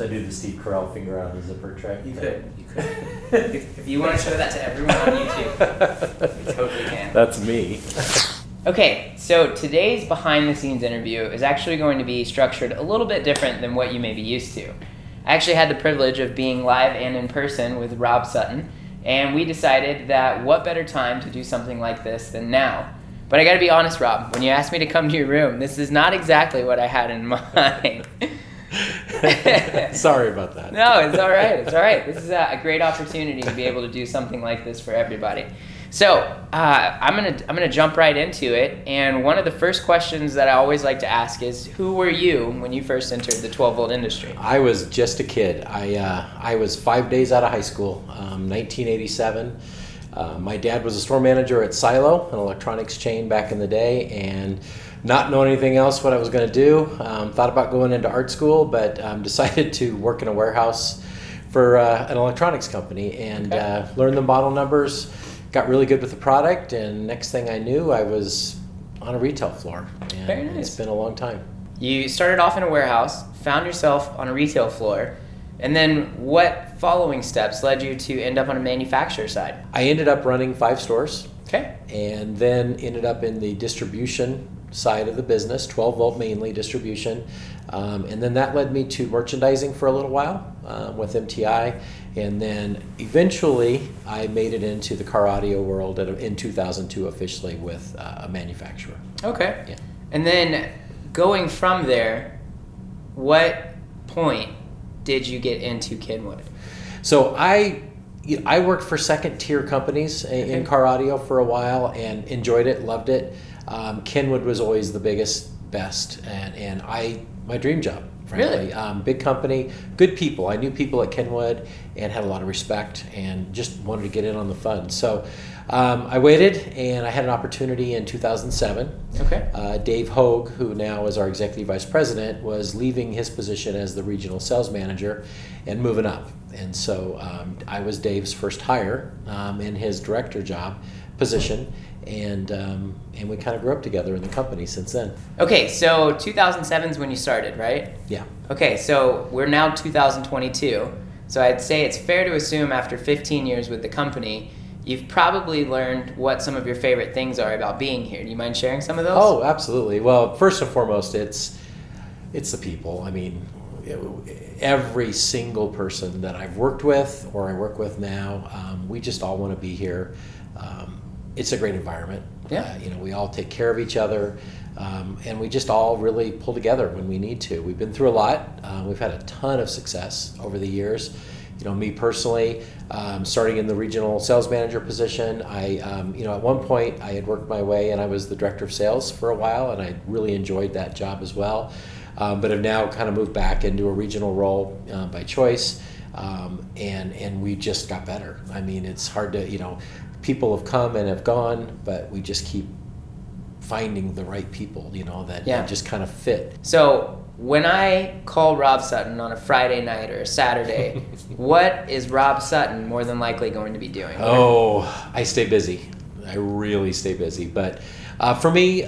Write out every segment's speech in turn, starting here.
So I do the Steve Carell finger on the zipper trick. You could. If you want to show that to everyone on YouTube, you totally can. That's me. Okay, so today's behind the scenes interview is actually going to be structured a little bit different than what you may be used to. I actually had the privilege of being live and in person with Rob Sutton, and we decided that what better time to do something like this than now. But I gotta be honest, Rob, when you asked me to come to your room, this is not exactly what I had in mind. Sorry about that. No, it's all right. It's all right. This is a great opportunity to be able to do something like this for everybody. So I'm gonna jump right into it. And one of the first questions that I always like to ask is, who were you when you first entered the 12-volt industry? I was just a kid. I was 5 days out of high school, 1987. My dad was a store manager at Silo, an electronics chain back in the day, and not knowing anything else what I was going to do, thought about going into art school, but decided to work in a warehouse for an electronics company and learned the model numbers, got really good with the product, and next thing I knew, I was on a retail floor. And very nice. It's been a long time. You started off in a warehouse, found yourself on a retail floor, and then what following steps led you to end up on a manufacturer side? I ended up running 5 stores. Okay. And then ended up in the distribution side of the business, 12-volt mainly distribution. And then that led me to merchandising for a little while with MTI. And then eventually I made it into the car audio world in 2002 officially with a manufacturer. Okay. Yeah. And then going from there, what point did you get into Kenwood? So I worked for second-tier companies in car audio for a while and enjoyed it, loved it. Kenwood was always the biggest, best, and my dream job, frankly. Really? Big company, good people. I knew people at Kenwood and had a lot of respect and just wanted to get in on the fun. So I waited, and I had an opportunity in 2007. Okay. Dave Hogue, who now is our executive vice president, was leaving his position as the regional sales manager and moving up. And so I was Dave's first hire in his director job position, and we kind of grew up together in the company since then. Okay, so 2007 is when you started, right? Yeah. Okay, so we're now 2022. So I'd say it's fair to assume after 15 years with the company, you've probably learned what some of your favorite things are about being here. Do you mind sharing some of those? Oh, absolutely. Well, first and foremost, it's the people. I mean, every single person that I've worked with or I work with now, we just all want to be here. It's a great environment. Yeah. We all take care of each other, and we just all really pull together when we need to. We've been through a lot. We've had a ton of success over the years. Me personally, starting in the regional sales manager position, at one point I had worked my way and I was the director of sales for a while, and I really enjoyed that job as well. But have now kind of moved back into a regional role by choice, and we just got better. I mean, it's hard to, people have come and have gone, but we just keep finding the right people, that just kind of fit. So when I call Rob Sutton on a Friday night or a Saturday, what is Rob Sutton more than likely going to be doing? Oh, I stay busy. I really stay busy. But for me,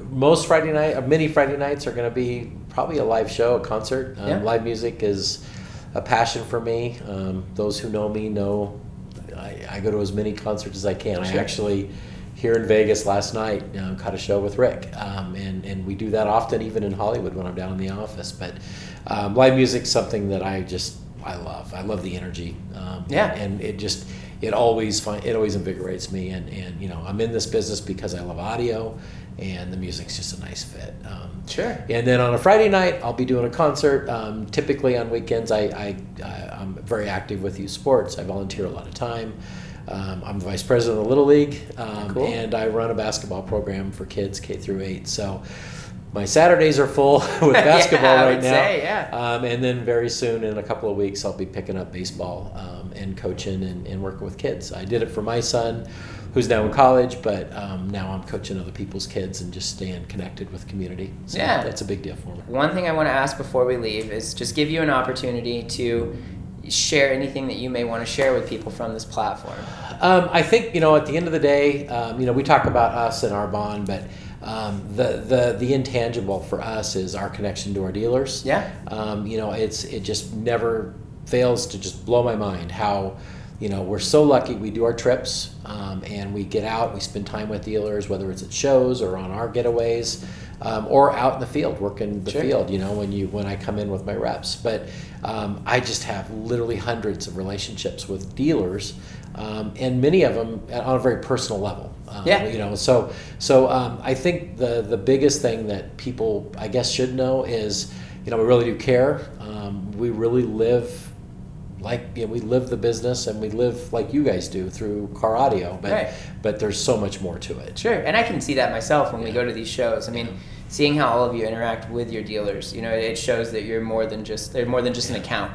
most many Friday nights are going to be probably a live show, a concert. Live music is a passion for me. Those who know me know I go to as many concerts as I can. Sure. I actually, here in Vegas last night, caught a show with Rick. And we do that often, even in Hollywood when I'm down in the office. But live music's something that I love. I love the energy. And it always invigorates me. And I'm in this business because I love audio, and the music's just a nice fit. Sure. And then on a Friday night, I'll be doing a concert. Typically on weekends, I'm very active with youth sports. I volunteer a lot of time. I'm the vice president of the Little League, Cool. and I run a basketball program for kids K through 8. So my Saturdays are full with basketball I right would now. say, yeah. And then very soon, in a couple of weeks, I'll be picking up baseball and coaching and working with kids. I did it for my son, who's now in college, but now I'm coaching other people's kids and just staying connected with community. So that's a big deal for me. One thing I want to ask before we leave is just give you an opportunity to share anything that you may want to share with people from this platform. I think, at the end of the day, we talk about us and our bond, but The intangible for us is our connection to our dealers. Yeah. It just never fails to just blow my mind how, we're so lucky. We do our trips, and we get out, we spend time with dealers, whether it's at shows or on our getaways, or out in the field, working the field, when I come in with my reps. But I just have literally hundreds of relationships with dealers, and many of them on a very personal level. So I think the biggest thing that people, I guess, should know is, we really do care. We really live we live the business, and we live like you guys do through car audio, but there's so much more to it. Sure, and I can see that myself when we go to these shows. I mean, seeing how all of you interact with your dealers, it shows that they're more than just an account,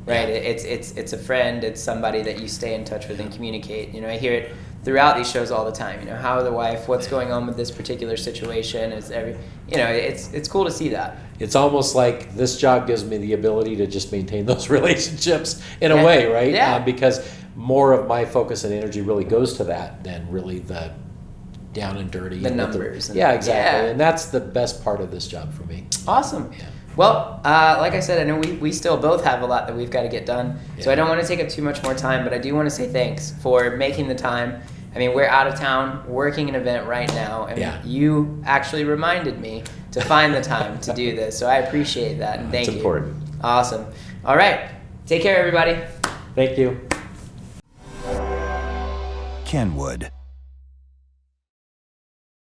right? Yeah. It's a friend, it's somebody that you stay in touch with and communicate. I hear it throughout these shows all the time. How the wife, what's going on with this particular situation? It's cool to see that. It's almost like this job gives me the ability to just maintain those relationships in a way, right? Yeah. Because more of my focus and energy really goes to that than really the down and dirty. The numbers. Yeah, exactly. Yeah. And that's the best part of this job for me. Awesome. Yeah. Well, like I said, I know we still both have a lot that we've got to get done. Yeah. So I don't want to take up too much more time, but I do want to say thanks for making the time. I mean, we're out of town working an event right now, and you actually reminded me to find the time to do this. So I appreciate that, and thank you. It's important. Awesome. All right. Take care, everybody. Thank you. Kenwood.